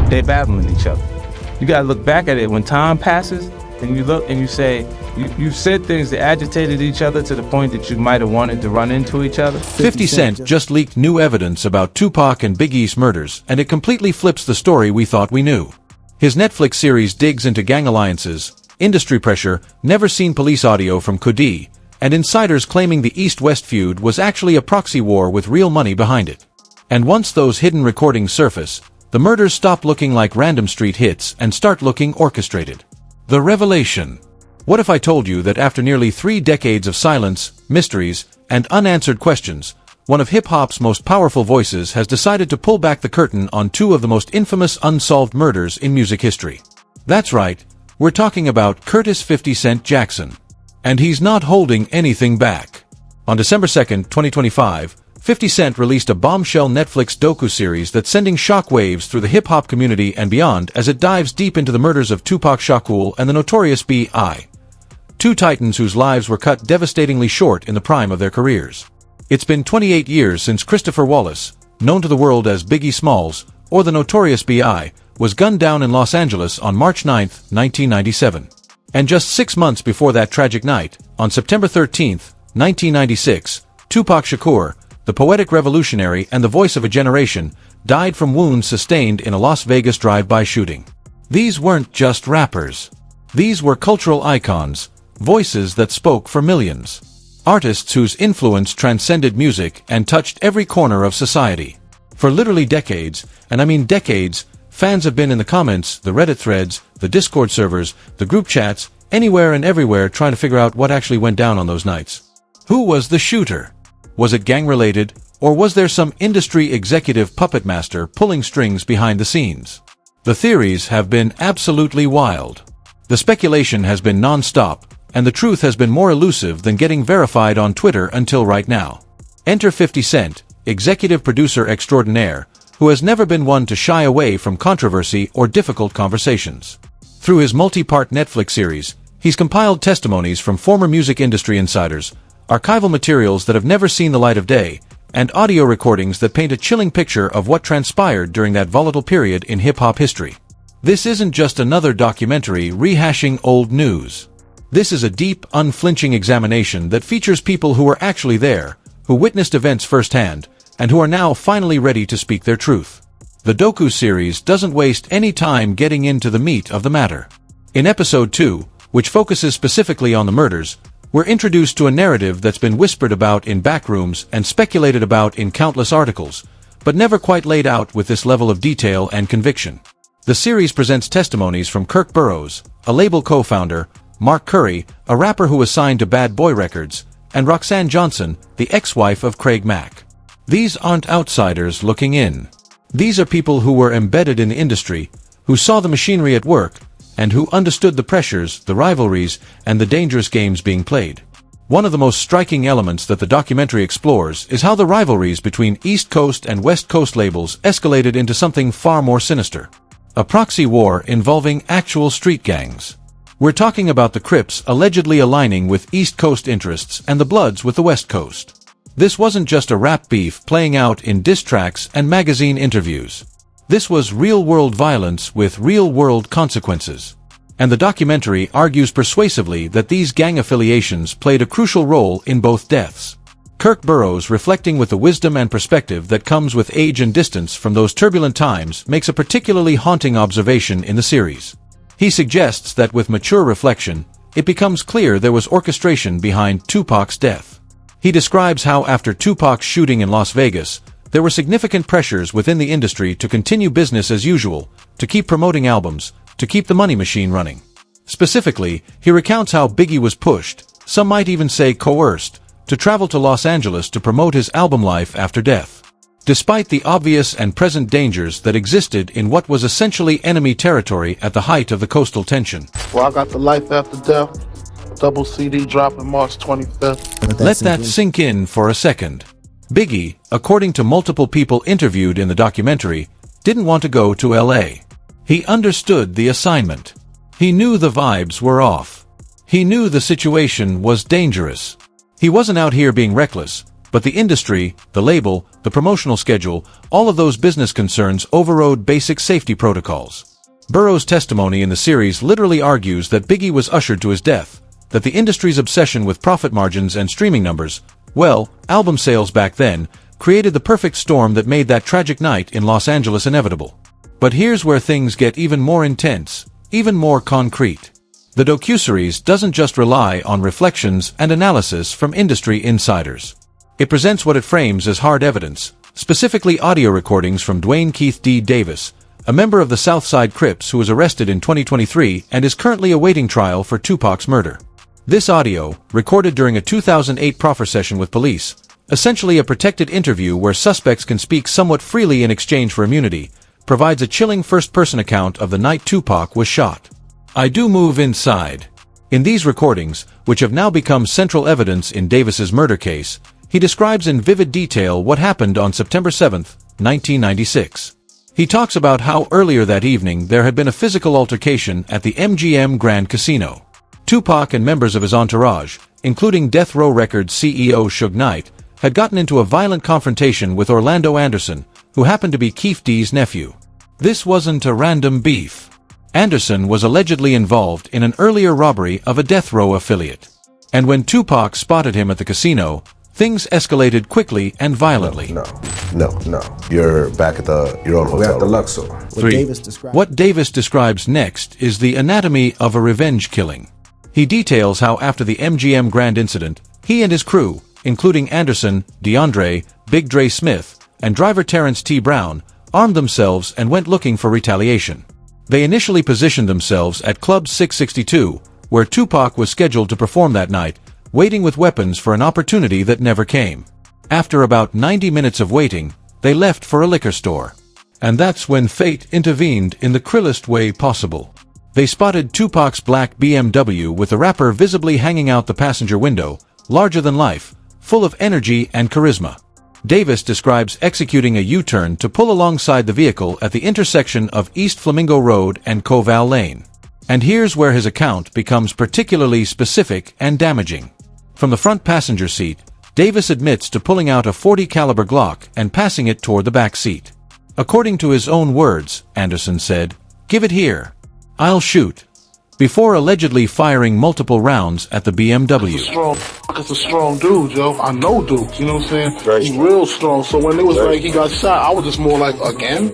they're battling each other. You gotta look back at it when time passes, and you look and you say, you said things that agitated each other to the point that you might have wanted to run into each other. 50 Cent just leaked new evidence about Tupac and Biggie's murders, and it completely flips the story we thought we knew. His Netflix series digs into gang alliances, industry pressure, never-seen police audio from Kudi, and insiders claiming the East-West feud was actually a proxy war with real money behind it. And once those hidden recordings surface, the murders stop looking like random street hits and start looking orchestrated. The revelation. What if I told you that after nearly 3 decades of silence, mysteries, and unanswered questions, one of hip-hop's most powerful voices has decided to pull back the curtain on 2 of the most infamous unsolved murders in music history? That's right, we're talking about Curtis 50 Cent Jackson. And he's not holding anything back. On December 2nd, 2025, 50 Cent released a bombshell Netflix docu-series that's sending shockwaves through the hip-hop community and beyond as it dives deep into the murders of Tupac Shakur and the Notorious B.I.G, 2 titans whose lives were cut devastatingly short in the prime of their careers. It's been 28 years since Christopher Wallace, known to the world as Biggie Smalls, or the Notorious B.I.G, was gunned down in Los Angeles on March 9, 1997. And just 6 months before that tragic night, on September 13, 1996, Tupac Shakur, the poetic revolutionary and the voice of a generation, died from wounds sustained in a Las Vegas drive-by shooting. These weren't just rappers. These were cultural icons, voices that spoke for millions. Artists whose influence transcended music and touched every corner of society. For literally decades, and I mean decades, fans have been in the comments, the Reddit threads, the Discord servers, the group chats, anywhere and everywhere trying to figure out what actually went down on those nights. Who was the shooter? Was it gang-related, or was there some industry executive puppet master pulling strings behind the scenes? The theories have been absolutely wild. The speculation has been non-stop, and the truth has been more elusive than getting verified on Twitter until right now. Enter 50 Cent, executive producer extraordinaire, who has never been one to shy away from controversy or difficult conversations. Through his multi-part Netflix series, he's compiled testimonies from former music industry insiders, archival materials that have never seen the light of day, and audio recordings that paint a chilling picture of what transpired during that volatile period in hip-hop history. This isn't just another documentary rehashing old news. This is a deep, unflinching examination that features people who were actually there, who witnessed events firsthand, and who are now finally ready to speak their truth. The docu-series doesn't waste any time getting into the meat of the matter. In Episode 2, which focuses specifically on the murders, we're introduced to a narrative that's been whispered about in backrooms and speculated about in countless articles, but never quite laid out with this level of detail and conviction. The series presents testimonies from Kirk Burroughs, a label co-founder, Mark Curry, a rapper who was signed to Bad Boy Records, and Roxanne Johnson, the ex-wife of Craig Mack. These aren't outsiders looking in. These are people who were embedded in the industry, who saw the machinery at work, and who understood the pressures, the rivalries, and the dangerous games being played. One of the most striking elements that the documentary explores is how the rivalries between East Coast and West Coast labels escalated into something far more sinister. A proxy war involving actual street gangs. We're talking about the Crips allegedly aligning with East Coast interests and the Bloods with the West Coast. This wasn't just a rap beef playing out in diss tracks and magazine interviews. This was real-world violence with real-world consequences. And the documentary argues persuasively that these gang affiliations played a crucial role in both deaths. Kirk Burroughs, reflecting with the wisdom and perspective that comes with age and distance from those turbulent times, makes a particularly haunting observation in the series. He suggests that with mature reflection, it becomes clear there was orchestration behind Tupac's death. He describes how after Tupac's shooting in Las Vegas, there were significant pressures within the industry to continue business as usual, to keep promoting albums, to keep the money machine running. Specifically, he recounts how Biggie was pushed, some might even say coerced, to travel to Los Angeles to promote his album Life After Death. Despite the obvious and present dangers that existed in what was essentially enemy territory at the height of the coastal tension. Well, I got the Life After Death, double CD dropping March 25th. Let that sink in for a second. Biggie, according to multiple people interviewed in the documentary, didn't want to go to LA. He understood the assignment. He knew the vibes were off. He knew the situation was dangerous. He wasn't out here being reckless, But the industry, the label, the promotional schedule, all of those business concerns overrode basic safety protocols. Burroughs' testimony in the series literally argues that Biggie was ushered to his death, that the industry's obsession with profit margins and streaming numbers, well, album sales back then, created the perfect storm that made that tragic night in Los Angeles inevitable. But here's where things get even more intense, even more concrete. The docuseries doesn't just rely on reflections and analysis from industry insiders. It presents what it frames as hard evidence, specifically audio recordings from Dwayne Keith D. Davis, a member of the Southside Crips who was arrested in 2023 and is currently awaiting trial for Tupac's murder. This audio, recorded during a 2008 proffer session with police, essentially a protected interview where suspects can speak somewhat freely in exchange for immunity, provides a chilling first-person account of the night Tupac was shot. I do move inside. In these recordings, which have now become central evidence in Davis's murder case, he describes in vivid detail what happened on September 7, 1996. He talks about how earlier that evening there had been a physical altercation at the MGM Grand Casino. Tupac and members of his entourage, including Death Row Records CEO Suge Knight, had gotten into a violent confrontation with Orlando Anderson, who happened to be Keith D's nephew. This wasn't a random beef. Anderson was allegedly involved in an earlier robbery of a Death Row affiliate. And when Tupac spotted him at the casino, things escalated quickly and violently. No. You're back at your own hotel. We're at the Luxor. 3. What Davis describes next is the anatomy of a revenge killing. He details how after the MGM Grand incident, he and his crew, including Anderson, DeAndre, Big Dre Smith, and driver Terrence T. Brown, armed themselves and went looking for retaliation. They initially positioned themselves at Club 662, where Tupac was scheduled to perform that night, waiting with weapons for an opportunity that never came. After about 90 minutes of waiting, they left for a liquor store. And that's when fate intervened in the cruelest way possible. They spotted Tupac's black BMW with the rapper visibly hanging out the passenger window, larger than life, full of energy and charisma. Davis describes executing a U-turn to pull alongside the vehicle at the intersection of East Flamingo Road and Koval Lane. And here's where his account becomes particularly specific and damaging. From the front passenger seat, Davis admits to pulling out a .40 caliber Glock and passing it toward the back seat. According to his own words, Anderson said, "Give it here. I'll shoot," before allegedly firing multiple rounds at the BMW. It's a strong dude, Joe. I know dudes, you know what I'm saying? Right. He's real strong. So when it was like he got shot, I was just more like, again?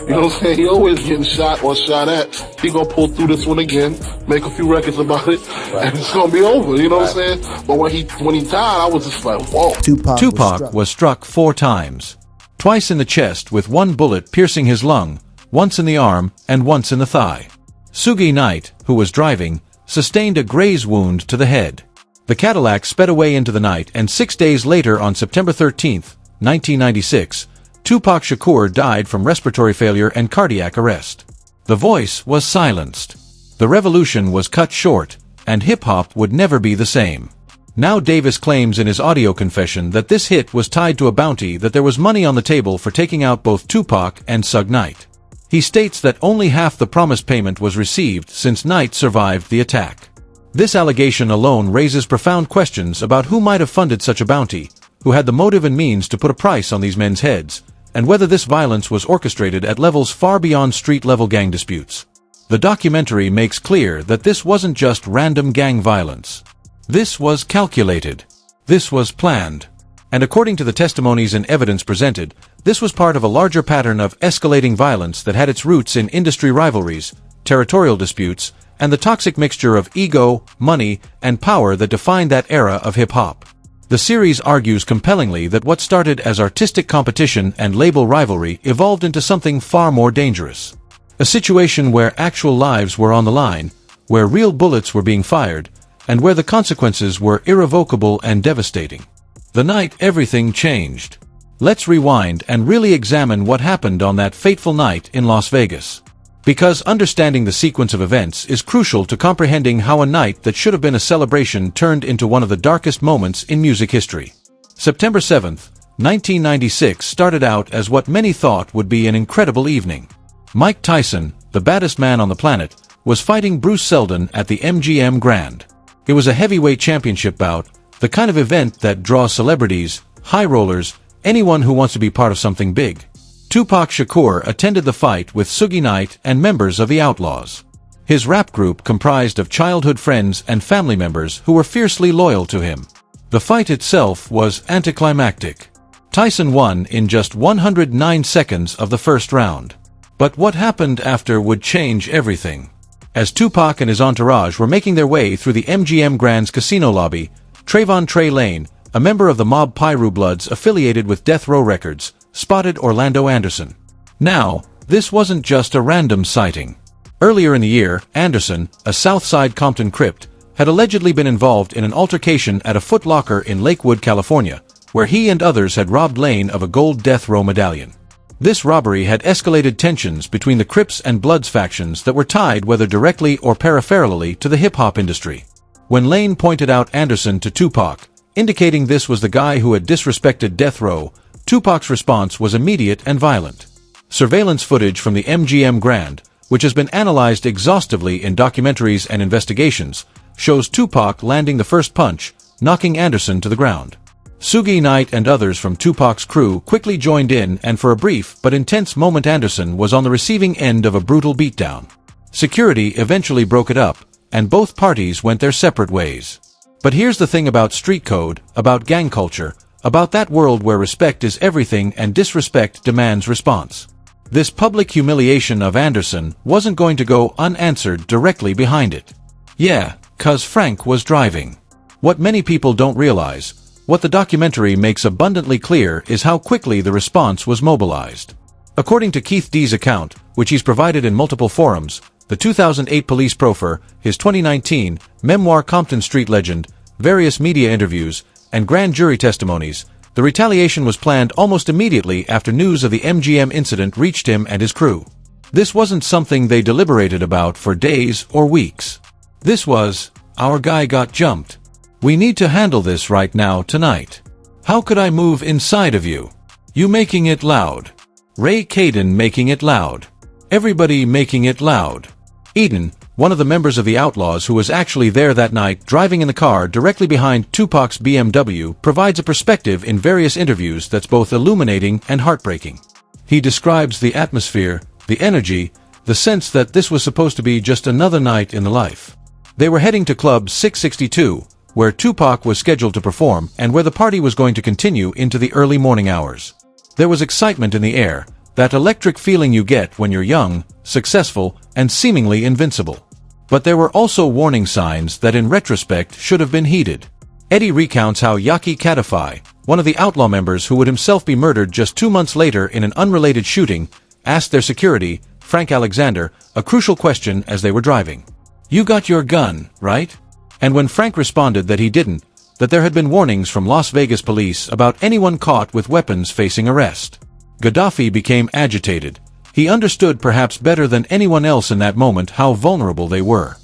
You know what I'm saying? He always getting shot or shot at. He gonna pull through this one again, make a few records about it, and it's gonna be over, you know what I'm saying? But when he died, I was just like, whoa. Tupac was struck 4 times. Twice in the chest with one bullet piercing his lung, once in the arm, and once in the thigh. Suge Knight, who was driving, sustained a graze wound to the head. The Cadillac sped away into the night, and 6 days later on September 13, 1996, Tupac Shakur died from respiratory failure and cardiac arrest. The voice was silenced. The revolution was cut short, and hip-hop would never be the same. Now Davis claims in his audio confession that this hit was tied to a bounty, that there was money on the table for taking out both Tupac and Suge Knight. He states that only half the promised payment was received since Knight survived the attack. This allegation alone raises profound questions about who might have funded such a bounty, who had the motive and means to put a price on these men's heads, and whether this violence was orchestrated at levels far beyond street-level gang disputes. The documentary makes clear that this wasn't just random gang violence. This was calculated. This was planned. And according to the testimonies and evidence presented, this was part of a larger pattern of escalating violence that had its roots in industry rivalries, territorial disputes, and the toxic mixture of ego, money, and power that defined that era of hip-hop. The series argues compellingly that what started as artistic competition and label rivalry evolved into something far more dangerous. A situation where actual lives were on the line, where real bullets were being fired, and where the consequences were irrevocable and devastating. The night everything changed. Let's rewind and really examine what happened on that fateful night in Las Vegas. Because understanding the sequence of events is crucial to comprehending how a night that should have been a celebration turned into one of the darkest moments in music history. September 7, 1996 started out as what many thought would be an incredible evening. Mike Tyson, the baddest man on the planet, was fighting Bruce Seldon at the MGM Grand. It was a heavyweight championship bout, The kind of event that draws celebrities, high rollers, anyone who wants to be part of something big. Tupac Shakur attended the fight with Suge Knight and members of the Outlaws. His rap group comprised of childhood friends and family members who were fiercely loyal to him. The fight itself was anticlimactic. Tyson won in just 109 seconds of the first round. But what happened after would change everything. As Tupac and his entourage were making their way through the MGM Grand's casino lobby, Trayvon Trey Lane, a member of the mob Piru Bloods affiliated with Death Row Records, spotted Orlando Anderson. Now, this wasn't just a random sighting. Earlier in the year, Anderson, a Southside Compton Crip, had allegedly been involved in an altercation at a Foot Locker in Lakewood, California, where he and others had robbed Lane of a gold Death Row medallion. This robbery had escalated tensions between the Crips and Bloods factions that were tied whether directly or peripherally to the hip-hop industry. When Lane pointed out Anderson to Tupac, indicating this was the guy who had disrespected Death Row, Tupac's response was immediate and violent. Surveillance footage from the MGM Grand, which has been analyzed exhaustively in documentaries and investigations, shows Tupac landing the first punch, knocking Anderson to the ground. Suge Knight and others from Tupac's crew quickly joined in, and for a brief but intense moment Anderson was on the receiving end of a brutal beatdown. Security eventually broke it up, and both parties went their separate ways. But here's the thing about street code, about gang culture, about that world where respect is everything and disrespect demands response. This public humiliation of Anderson wasn't going to go unanswered directly behind it. Yeah, 'cause Frank was driving. What many people don't realize, what the documentary makes abundantly clear, is how quickly the response was mobilized. According to Keith D's account, which he's provided in multiple forums, the 2008 police proffer, his 2019 memoir Compton Street Legend, various media interviews, and grand jury testimonies, the retaliation was planned almost immediately after news of the MGM incident reached him and his crew. This wasn't something they deliberated about for days or weeks. This was, our guy got jumped. We need to handle this right now tonight. How could I move inside of you? You making it loud. Ray Caden making it loud. Everybody making it loud. Eden, one of the members of the Outlaws who was actually there that night driving in the car directly behind Tupac's BMW, provides a perspective in various interviews that's both illuminating and heartbreaking. He describes the atmosphere, the energy, the sense that this was supposed to be just another night in the life. They were heading to Club 662, where Tupac was scheduled to perform and where the party was going to continue into the early morning hours. There was excitement in the air, that electric feeling you get when you're young, successful, and seemingly invincible. But there were also warning signs that in retrospect should have been heeded. Eddie recounts how Yaki Kadafai, one of the Outlaw members who would himself be murdered just 2 months later in an unrelated shooting, asked their security, Frank Alexander, a crucial question as they were driving. "You got your gun, right?" And when Frank responded that he didn't, that there had been warnings from Las Vegas police about anyone caught with weapons facing arrest. Gaddafi became agitated. He understood perhaps better than anyone else in that moment how vulnerable they were.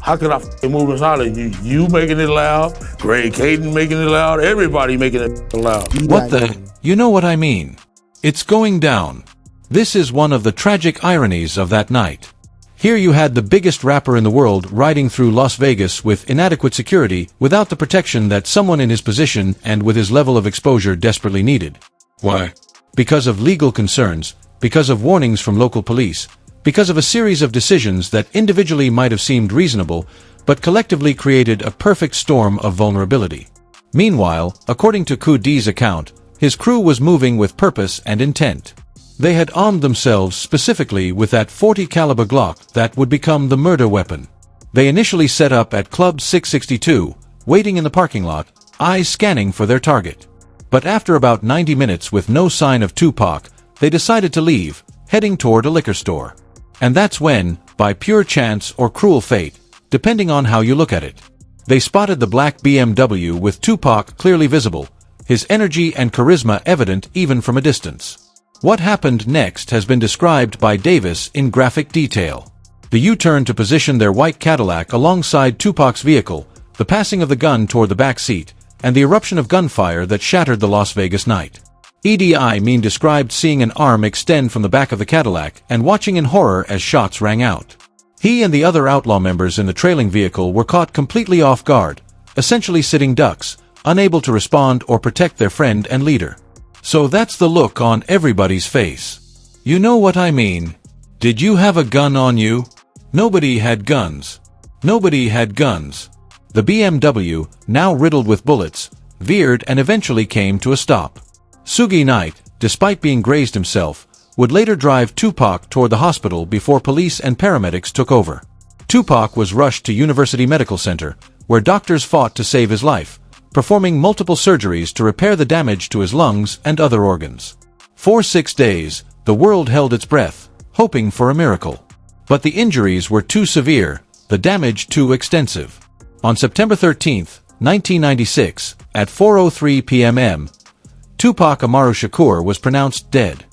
How could I move inside of you? You making it loud, Ray Caden making it loud, everybody making it loud. What the? You know what I mean. It's going down. This is one of the tragic ironies of that night. Here you had the biggest rapper in the world riding through Las Vegas with inadequate security, without the protection that someone in his position and with his level of exposure desperately needed. Why? Because of legal concerns, because of warnings from local police, because of a series of decisions that individually might have seemed reasonable, but collectively created a perfect storm of vulnerability. Meanwhile, according to D's account, his crew was moving with purpose and intent. They had armed themselves specifically with that .40 caliber Glock that would become the murder weapon. They initially set up at Club 662, waiting in the parking lot, eyes scanning for their target. But after about 90 minutes with no sign of Tupac, they decided to leave, heading toward a liquor store. And that's when, by pure chance or cruel fate, depending on how you look at it, they spotted the black BMW with Tupac clearly visible, his energy and charisma evident even from a distance. What happened next has been described by Davis in graphic detail. The U-turn to position their white Cadillac alongside Tupac's vehicle, the passing of the gun toward the back seat, and the eruption of gunfire that shattered the Las Vegas night. Edi Amin described seeing an arm extend from the back of the Cadillac and watching in horror as shots rang out. He and the other outlaw members in the trailing vehicle were caught completely off guard, essentially sitting ducks, unable to respond or protect their friend and leader. So that's the look on everybody's face. You know what I mean? Did you have a gun on you? Nobody had guns. Nobody had guns. The BMW, now riddled with bullets, veered and eventually came to a stop. Suge Knight, despite being grazed himself, would later drive Tupac toward the hospital before police and paramedics took over. Tupac was rushed to University Medical Center, where doctors fought to save his life, performing multiple surgeries to repair the damage to his lungs and other organs. For 6 days, the world held its breath, hoping for a miracle. But the injuries were too severe, the damage too extensive. On September 13, 1996, at 4:03 p.m., Tupac Amaru Shakur was pronounced dead.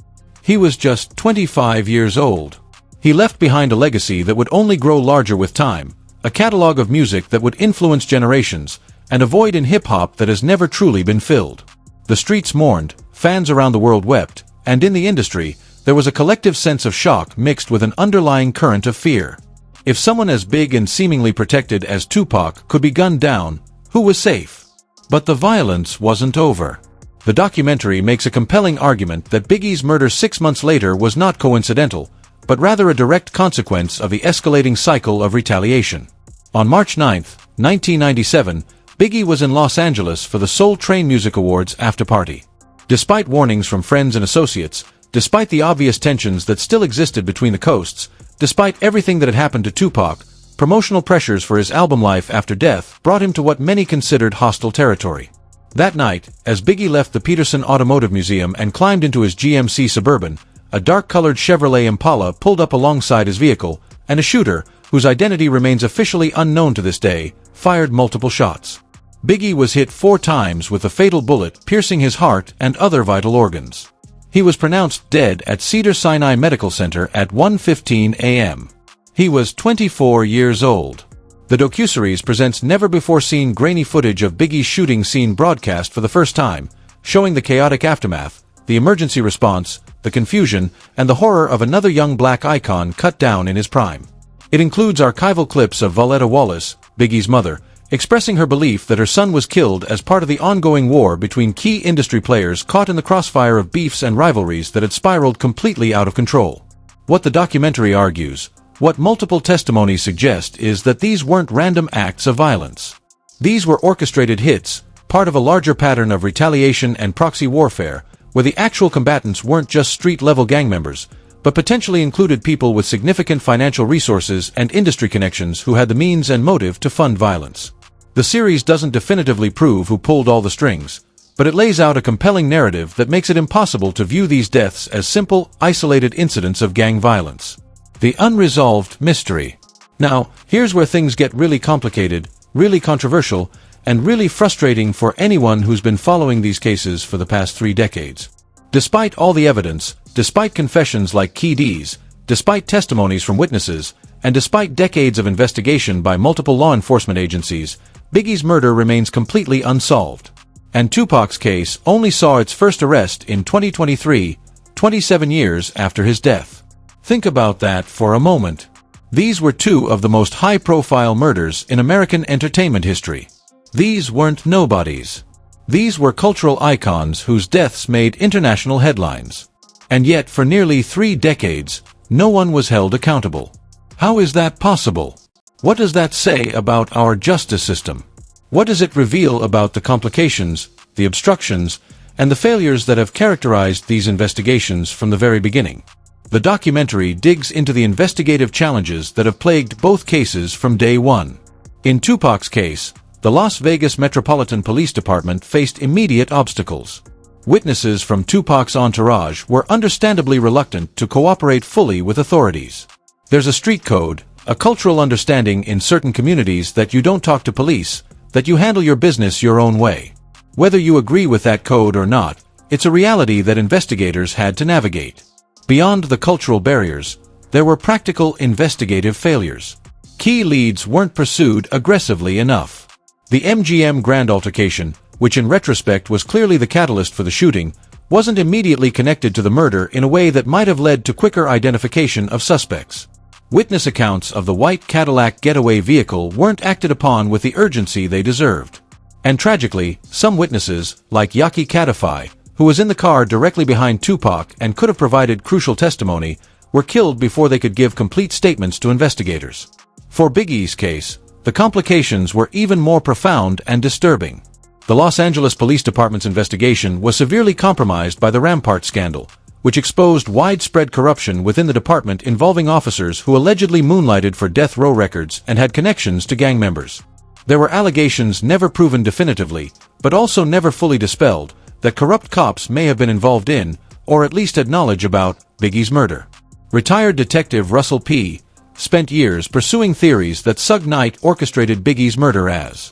He was just 25 years old. He left behind a legacy that would only grow larger with time, a catalog of music that would influence generations, and a void in hip-hop that has never truly been filled. The streets mourned, fans around the world wept, and in the industry, there was a collective sense of shock mixed with an underlying current of fear. If someone as big and seemingly protected as Tupac could be gunned down, who was safe? But the violence wasn't over. The documentary makes a compelling argument that Biggie's murder 6 months later was not coincidental, but rather a direct consequence of the escalating cycle of retaliation. On March 9, 1997, Biggie was in Los Angeles for the Soul Train Music Awards after-party. Despite warnings from friends and associates, despite the obvious tensions that still existed between the coasts, despite everything that had happened to Tupac, promotional pressures for his album Life After Death brought him to what many considered hostile territory. That night, as Biggie left the Peterson Automotive Museum and climbed into his GMC Suburban, a dark-colored Chevrolet Impala pulled up alongside his vehicle, and a shooter, whose identity remains officially unknown to this day, fired multiple shots. Biggie was hit 4 times with a fatal bullet piercing his heart and other vital organs. He was pronounced dead at Cedars-Sinai Medical Center at 1:15 a.m. He was 24 years old. The docuseries presents never-before-seen grainy footage of Biggie's shooting scene broadcast for the first time, showing the chaotic aftermath, the emergency response, the confusion, and the horror of another young black icon cut down in his prime. It includes archival clips of Voletta Wallace, Biggie's mother, expressing her belief that her son was killed as part of the ongoing war between key industry players caught in the crossfire of beefs and rivalries that had spiraled completely out of control. What the documentary argues, what multiple testimonies suggest, is that these weren't random acts of violence. These were orchestrated hits, part of a larger pattern of retaliation and proxy warfare, where the actual combatants weren't just street-level gang members, but potentially included people with significant financial resources and industry connections who had the means and motive to fund violence. The series doesn't definitively prove who pulled all the strings, but it lays out a compelling narrative that makes it impossible to view these deaths as simple, isolated incidents of gang violence. The unresolved mystery. Now, here's where things get really complicated, really controversial, and really frustrating for anyone who's been following these cases for the past 3 decades. Despite all the evidence, despite confessions like Key D's, despite testimonies from witnesses, and despite decades of investigation by multiple law enforcement agencies, Biggie's murder remains completely unsolved. And Tupac's case only saw its first arrest in 2023, 27 years after his death. Think about that for a moment. These were 2 of the most high-profile murders in American entertainment history. These weren't nobodies. These were cultural icons whose deaths made international headlines. And yet, for nearly 3 decades, no one was held accountable. How is that possible? What does that say about our justice system? What does it reveal about the complications, the obstructions, and the failures that have characterized these investigations from the very beginning? The documentary digs into the investigative challenges that have plagued both cases from day one. In Tupac's case, the Las Vegas Metropolitan Police Department faced immediate obstacles. Witnesses from Tupac's entourage were understandably reluctant to cooperate fully with authorities. There's a street code, a cultural understanding in certain communities that you don't talk to police, that you handle your business your own way. Whether you agree with that code or not, it's a reality that investigators had to navigate. Beyond the cultural barriers, there were practical investigative failures. Key leads weren't pursued aggressively enough. The MGM Grand altercation, which in retrospect was clearly the catalyst for the shooting, wasn't immediately connected to the murder in a way that might have led to quicker identification of suspects. Witness accounts of the white Cadillac getaway vehicle weren't acted upon with the urgency they deserved. And tragically, some witnesses, like Yaki Kadafai, who was in the car directly behind Tupac and could have provided crucial testimony, were killed before they could give complete statements to investigators. For Biggie's case, the complications were even more profound and disturbing. The Los Angeles Police Department's investigation was severely compromised by the Rampart scandal, which exposed widespread corruption within the department involving officers who allegedly moonlighted for death row records and had connections to gang members. There were allegations never proven definitively, but also never fully dispelled, that corrupt cops may have been involved in, or at least had knowledge about, Biggie's murder. Retired detective Russell P. spent years pursuing theories that Suge Knight orchestrated Biggie's murder as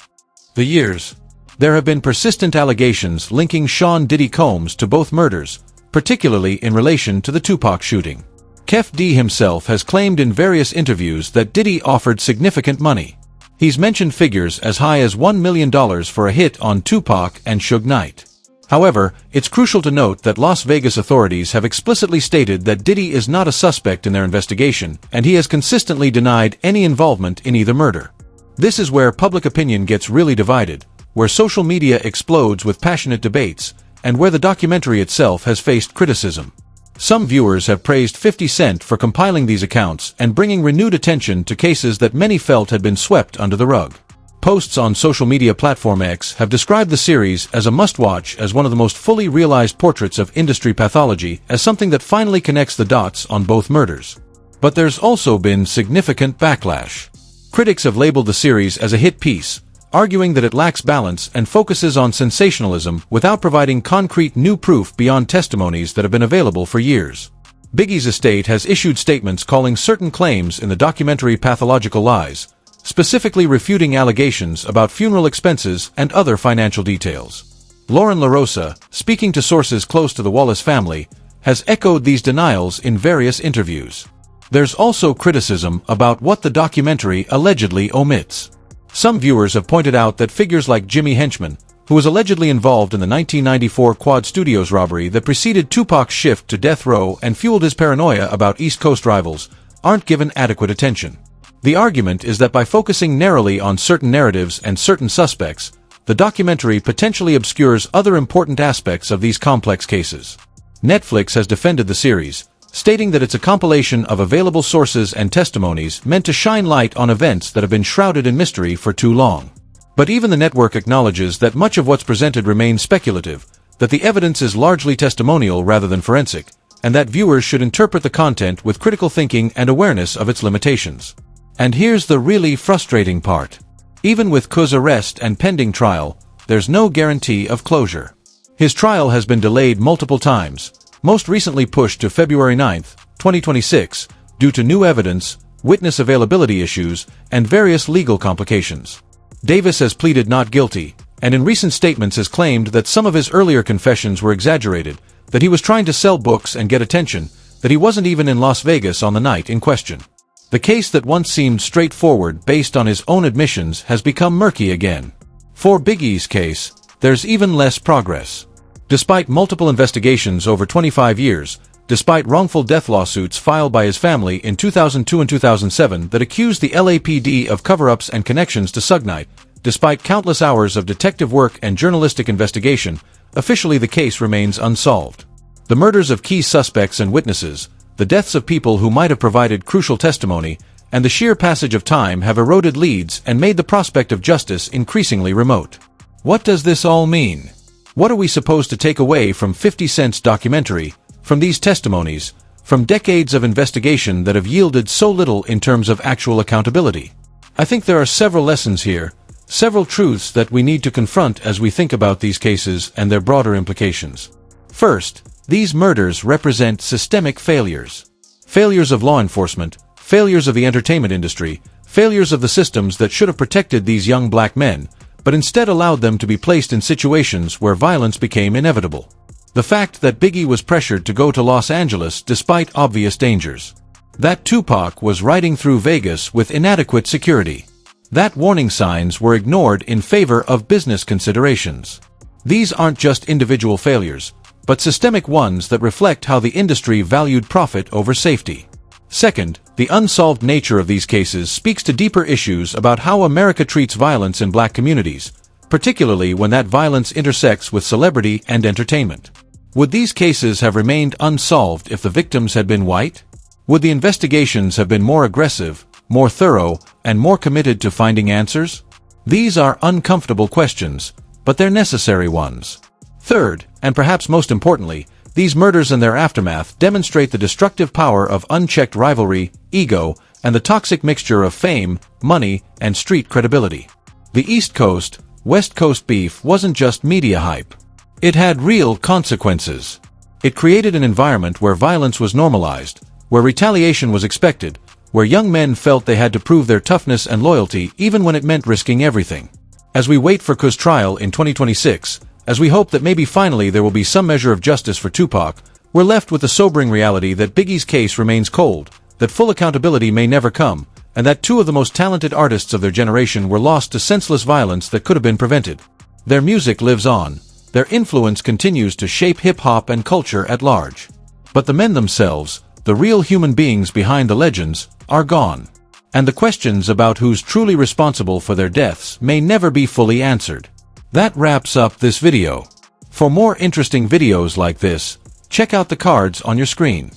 the years. There have been persistent allegations linking Sean Diddy Combs to both murders, particularly in relation to the Tupac shooting. Kef D himself has claimed in various interviews that Diddy offered significant money. He's mentioned figures as high as $1 million for a hit on Tupac and Suge Knight. However, it's crucial to note that Las Vegas authorities have explicitly stated that Diddy is not a suspect in their investigation, and he has consistently denied any involvement in either murder. This is where public opinion gets really divided, where social media explodes with passionate debates, and where the documentary itself has faced criticism. Some viewers have praised 50 Cent for compiling these accounts and bringing renewed attention to cases that many felt had been swept under the rug. Posts on social media platform X have described the series as a must-watch, as one of the most fully realized portraits of industry pathology, as something that finally connects the dots on both murders. But there's also been significant backlash. Critics have labeled the series as a hit piece, arguing that it lacks balance and focuses on sensationalism without providing concrete new proof beyond testimonies that have been available for years. Biggie's estate has issued statements calling certain claims in the documentary pathological lies, specifically refuting allegations about funeral expenses and other financial details. Lauren LaRosa, speaking to sources close to the Wallace family, has echoed these denials in various interviews. There's also criticism about what the documentary allegedly omits. Some viewers have pointed out that figures like Jimmy Henchman, who was allegedly involved in the 1994 Quad Studios robbery that preceded Tupac's shift to death row and fueled his paranoia about East Coast rivals, aren't given adequate attention. The argument is that by focusing narrowly on certain narratives and certain suspects, the documentary potentially obscures other important aspects of these complex cases. Netflix has defended the series, stating that it's a compilation of available sources and testimonies meant to shine light on events that have been shrouded in mystery for too long. But even the network acknowledges that much of what's presented remains speculative, that the evidence is largely testimonial rather than forensic, and that viewers should interpret the content with critical thinking and awareness of its limitations. And here's the really frustrating part. Even with Kuz's arrest and pending trial, there's no guarantee of closure. His trial has been delayed multiple times, most recently pushed to February 9, 2026, due to new evidence, witness availability issues, and various legal complications. Davis has pleaded not guilty, and in recent statements has claimed that some of his earlier confessions were exaggerated, that he was trying to sell books and get attention, that he wasn't even in Las Vegas on the night in question. The case that once seemed straightforward based on his own admissions has become murky again. For Biggie's case, there's even less progress. Despite multiple investigations over 25 years, despite wrongful death lawsuits filed by his family in 2002 and 2007 that accused the LAPD of cover-ups and connections to Suge Knight, despite countless hours of detective work and journalistic investigation, officially the case remains unsolved. The murders of key suspects and witnesses, the deaths of people who might have provided crucial testimony, and the sheer passage of time have eroded leads and made the prospect of justice increasingly remote. What does this all mean? What are we supposed to take away from 50 Cent's documentary, from these testimonies, from decades of investigation that have yielded so little in terms of actual accountability? I think there are several lessons here, several truths that we need to confront as we think about these cases and their broader implications. First, these murders represent systemic failures. Failures of law enforcement, failures of the entertainment industry, failures of the systems that should have protected these young black men, but instead allowed them to be placed in situations where violence became inevitable. The fact that Biggie was pressured to go to Los Angeles despite obvious dangers. That Tupac was riding through Vegas with inadequate security. That warning signs were ignored in favor of business considerations. These aren't just individual failures, but systemic ones that reflect how the industry valued profit over safety. Second, the unsolved nature of these cases speaks to deeper issues about how America treats violence in black communities, particularly when that violence intersects with celebrity and entertainment. Would these cases have remained unsolved if the victims had been white? Would the investigations have been more aggressive, more thorough, and more committed to finding answers? These are uncomfortable questions, but they're necessary ones. Third, and perhaps most importantly, these murders and their aftermath demonstrate the destructive power of unchecked rivalry, ego, and the toxic mixture of fame, money, and street credibility. The East Coast, West Coast beef wasn't just media hype. It had real consequences. It created an environment where violence was normalized, where retaliation was expected, where young men felt they had to prove their toughness and loyalty even when it meant risking everything. As we wait for Cuz trial in 2026, as we hope that maybe finally there will be some measure of justice for Tupac, we're left with the sobering reality that Biggie's case remains cold, that full accountability may never come, and that two of the most talented artists of their generation were lost to senseless violence that could have been prevented. Their music lives on. Their influence continues to shape hip-hop and culture at large. But the men themselves, the real human beings behind the legends, are gone. And the questions about who's truly responsible for their deaths may never be fully answered. That wraps up this video. For more interesting videos like this, check out the cards on your screen.